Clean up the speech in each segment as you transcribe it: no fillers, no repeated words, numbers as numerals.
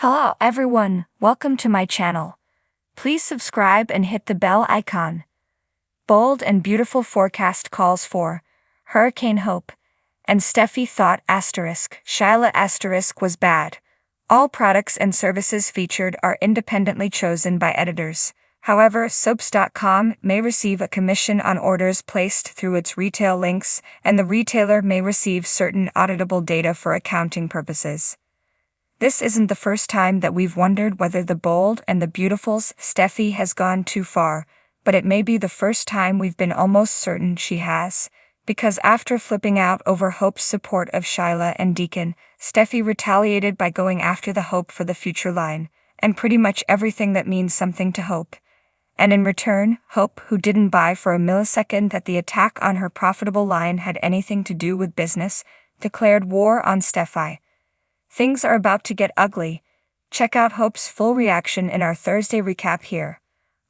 Hello everyone, welcome to my channel. Please subscribe and hit the bell icon. Bold and beautiful forecast calls for Hurricane Hope, and Steffi thought Shyla was bad. All products and services featured are independently chosen by editors. However, Soaps.com may receive a commission on orders placed through its retail links, and the retailer may receive certain auditable data for accounting purposes. This isn't the first time that we've wondered whether the bold and the beautiful's Steffi has gone too far, but it may be the first time we've been almost certain she has, because after flipping out over Hope's support of Shyla and Deacon, Steffi retaliated by going after the Hope for the Future line, and pretty much everything that means something to Hope. And in return, Hope, who didn't buy for a millisecond that the attack on her profitable line had anything to do with business, declared war on Steffi. Things are about to get ugly. Check out Hope's full reaction in our Thursday recap here.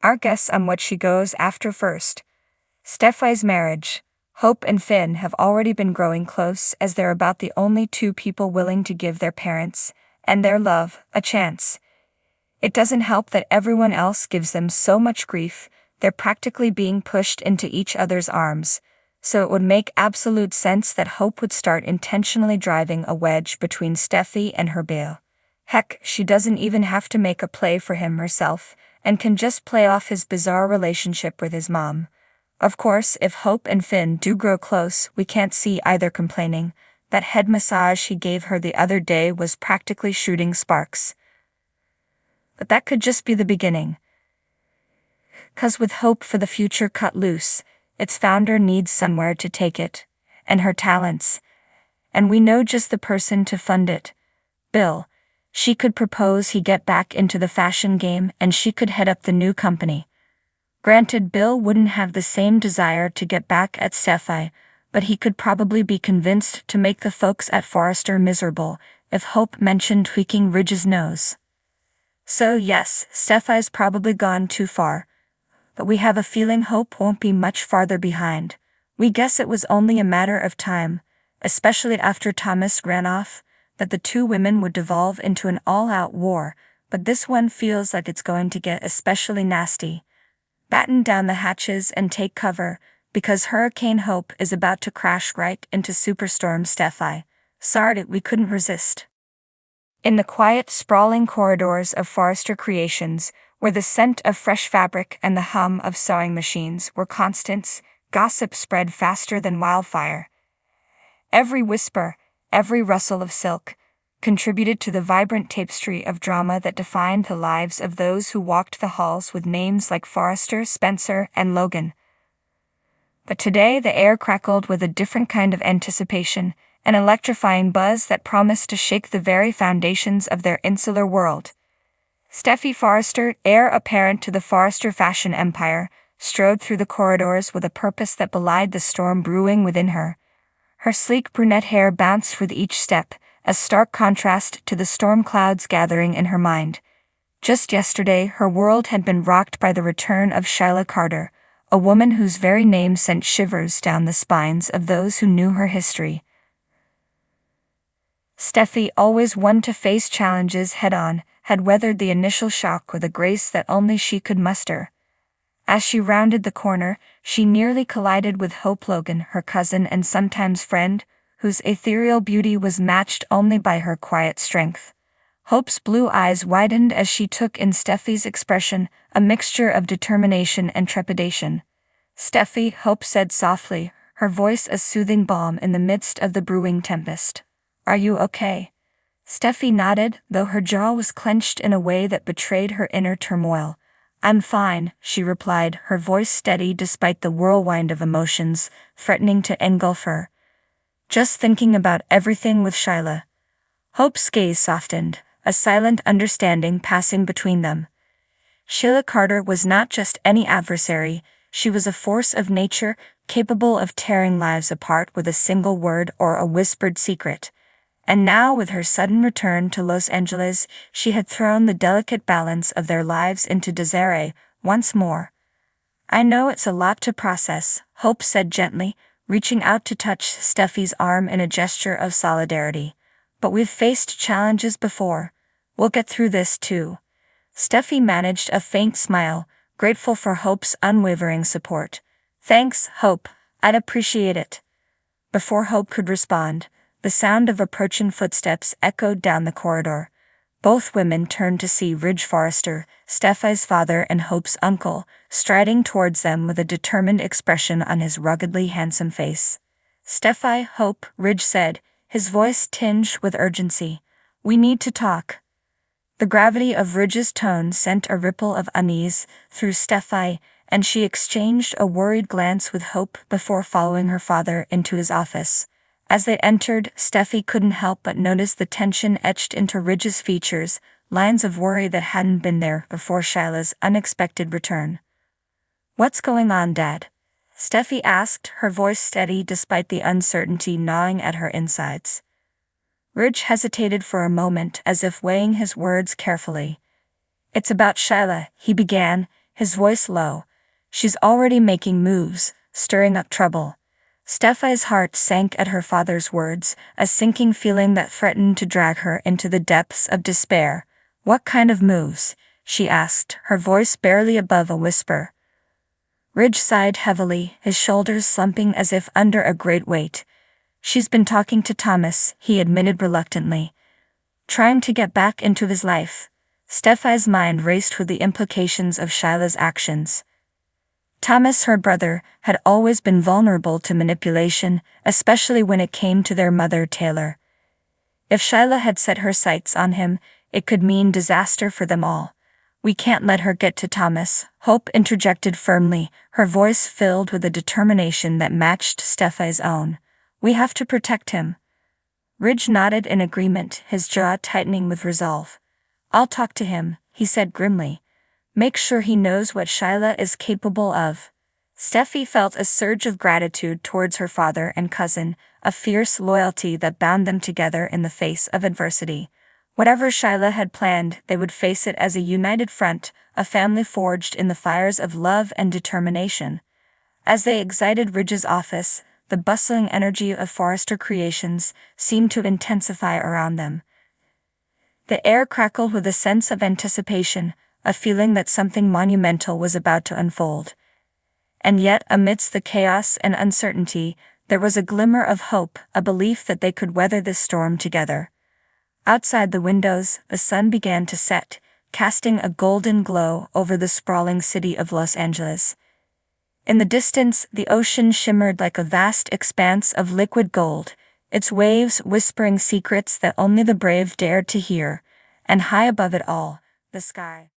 Our guess on what she goes after first. Steffi's marriage. Hope and Finn have already been growing close as they're about the only two people willing to give their parents, and their love, a chance. It doesn't help that everyone else gives them so much grief, they're practically being pushed into each other's arms. So it would make absolute sense that Hope would start intentionally driving a wedge between Steffi and her bae. Heck, she doesn't even have to make a play for him herself, and can just play off his bizarre relationship with his mom. Of course, if Hope and Finn do grow close, we can't see either complaining. That head massage he gave her the other day was practically shooting sparks. But that could just be the beginning. 'Cause with Hope for the Future cut loose, its founder needs somewhere to take it, and her talents. And we know just the person to fund it. Bill. She could propose he get back into the fashion game and she could head up the new company. Granted, Bill wouldn't have the same desire to get back at Steffi, but he could probably be convinced to make the folks at Forrester miserable if Hope mentioned tweaking Ridge's nose. So yes, Steffi's probably gone too far. But we have a feeling Hope won't be much farther behind. We guess it was only a matter of time, especially after Thomas ran off, that the two women would devolve into an all-out war, but this one feels like it's going to get especially nasty. Batten down the hatches and take cover, because Hurricane Hope is about to crash right into Superstorm Steffi. Sorry, we couldn't resist. In the quiet, sprawling corridors of Forrester Creations, where the scent of fresh fabric and the hum of sewing machines were constants, gossip spread faster than wildfire. Every whisper, every rustle of silk, contributed to the vibrant tapestry of drama that defined the lives of those who walked the halls with names like Forrester, Spencer, and Logan. But today the air crackled with a different kind of anticipation, an electrifying buzz that promised to shake the very foundations of their insular world. Steffi Forrester, heir apparent to the Forrester fashion empire, strode through the corridors with a purpose that belied the storm brewing within her. Her sleek brunette hair bounced with each step, a stark contrast to the storm clouds gathering in her mind. Just yesterday, her world had been rocked by the return of Shyla Carter, a woman whose very name sent shivers down the spines of those who knew her history. Steffi, always one to face challenges head-on, had weathered the initial shock with a grace that only she could muster. As she rounded the corner, she nearly collided with Hope Logan, her cousin and sometimes friend, whose ethereal beauty was matched only by her quiet strength. Hope's blue eyes widened as she took in Steffi's expression, a mixture of determination and trepidation. "Steffi," Hope said softly, her voice a soothing balm in the midst of the brewing tempest. "Are you okay?" Steffi nodded, though her jaw was clenched in a way that betrayed her inner turmoil. "I'm fine," she replied, her voice steady despite the whirlwind of emotions threatening to engulf her. "Just thinking about everything with Shyla." Hope's gaze softened, a silent understanding passing between them. Shyla Carter was not just any adversary, she was a force of nature, capable of tearing lives apart with a single word or a whispered secret. And now, with her sudden return to Los Angeles, she had thrown the delicate balance of their lives into disarray once more. "I know it's a lot to process," Hope said gently, reaching out to touch Steffi's arm in a gesture of solidarity. "But we've faced challenges before. We'll get through this too. Steffi managed a faint smile, grateful for Hope's unwavering support. Thanks, Hope, I'd appreciate it. Before Hope could respond, the sound of approaching footsteps echoed down the corridor. Both women turned to see Ridge Forrester, Steffi's father and Hope's uncle, striding towards them with a determined expression on his ruggedly handsome face. Steffi, Hope, Ridge said, his voice tinged with urgency. We need to talk. The gravity of Ridge's tone sent a ripple of unease through Steffi, and she exchanged a worried glance with Hope before following her father into his office. As they entered, Steffi couldn't help but notice the tension etched into Ridge's features, lines of worry that hadn't been there before Shyla's unexpected return. What's going on, Dad? Steffi asked, her voice steady despite the uncertainty gnawing at her insides. Ridge hesitated for a moment as if weighing his words carefully. It's about Shyla, he began, his voice low. She's already making moves, stirring up trouble. Steffi's heart sank at her father's words, a sinking feeling that threatened to drag her into the depths of despair. What kind of moves? She asked, her voice barely above a whisper. Ridge sighed heavily, his shoulders slumping as if under a great weight. She's been talking to Thomas, he admitted reluctantly. Trying to get back into his life. Steffi's mind raced with the implications of Shyla's actions. Thomas, her brother, had always been vulnerable to manipulation, especially when it came to their mother, Taylor. If Shyla had set her sights on him, it could mean disaster for them all. We can't let her get to Thomas, Hope interjected firmly, her voice filled with a determination that matched Steffi's own. We have to protect him. Ridge nodded in agreement, his jaw tightening with resolve. I'll talk to him, he said grimly. Make sure he knows what Shyla is capable of. Steffi felt a surge of gratitude towards her father and cousin, a fierce loyalty that bound them together in the face of adversity. Whatever Shyla had planned, they would face it as a united front, a family forged in the fires of love and determination. As they exited Ridge's office, the bustling energy of Forrester Creations seemed to intensify around them. The air crackled with a sense of anticipation, a feeling that something monumental was about to unfold. And yet, amidst the chaos and uncertainty, there was a glimmer of hope, a belief that they could weather this storm together. Outside the windows, the sun began to set, casting a golden glow over the sprawling city of Los Angeles. In the distance, the ocean shimmered like a vast expanse of liquid gold, its waves whispering secrets that only the brave dared to hear, and high above it all, the sky.